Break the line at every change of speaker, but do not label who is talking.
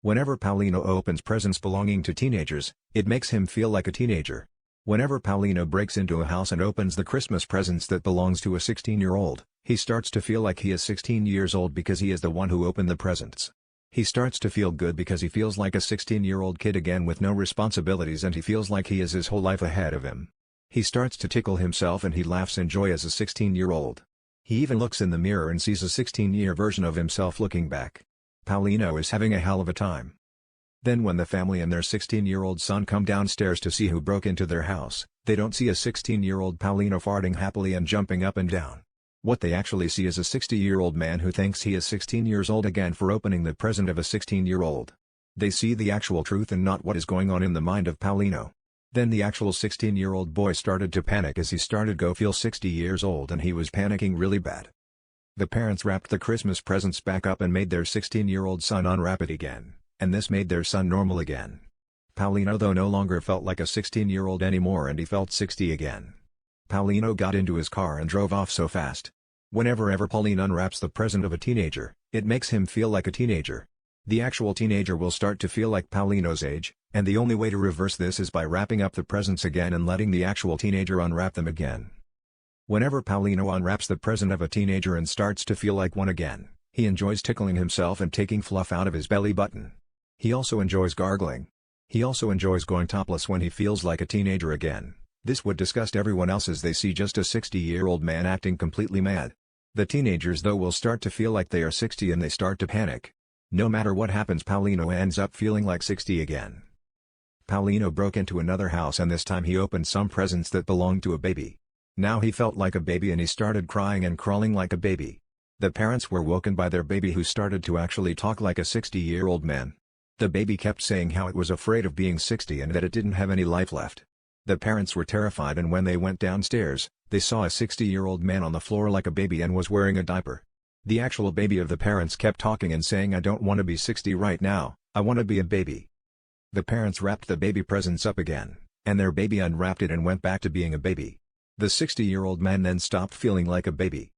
Whenever Paulino opens presents belonging to teenagers, it makes him feel like a teenager. Whenever Paulino breaks into a house and opens the Christmas presents that belongs to a 16-year-old, he starts to feel like he is 16 years old because he is the one who opened the presents. He starts to feel good because he feels like a 16-year-old kid again with no responsibilities, and he feels like he has his whole life ahead of him. He starts to tickle himself and he laughs in joy as a 16-year-old. He even looks in the mirror and sees a 16-year version of himself looking back. Paulino is having a hell of a time. Then when the family and their 16-year-old son come downstairs to see who broke into their house, they don't see a 16-year-old Paulino farting happily and jumping up and down. What they actually see is a 60-year-old man who thinks he is 16 years old again for opening the present of a 16-year-old. They see the actual truth and not what is going on in the mind of Paulino. Then the actual 16-year-old boy started to panic as he started to feel 60 years old, and he was panicking really bad. The parents wrapped the Christmas presents back up and made their 16-year-old son unwrap it again, and this made their son normal again. Paulino though no longer felt like a 16-year-old anymore, and he felt 60 again. Paulino got into his car and drove off so fast. Whenever Pauline unwraps the present of a teenager, it makes him feel like a teenager. The actual teenager will start to feel like Paulino's age, and the only way to reverse this is by wrapping up the presents again and letting the actual teenager unwrap them again. Whenever Paulino unwraps the present of a teenager and starts to feel like one again, he enjoys tickling himself and taking fluff out of his belly button. He also enjoys gargling. He also enjoys going topless when he feels like a teenager again. This would disgust everyone else as they see just a 60-year-old man acting completely mad. The teenagers though will start to feel like they are 60 and they start to panic. No matter what happens, Paulino ends up feeling like 60 again. Paulino broke into another house, and this time he opened some presents that belonged to a baby. Now he felt like a baby and he started crying and crawling like a baby. The parents were woken by their baby, who started to actually talk like a 60-year-old man. The baby kept saying how it was afraid of being 60 and that it didn't have any life left. The parents were terrified, and when they went downstairs, they saw a 60-year-old man on the floor like a baby and was wearing a diaper. The actual baby of the parents kept talking and saying, "I don't want to be 60 right now, I want to be a baby." The parents wrapped the baby presents up again, and their baby unwrapped it and went back to being a baby. The 60-year-old man then stopped feeling like a baby.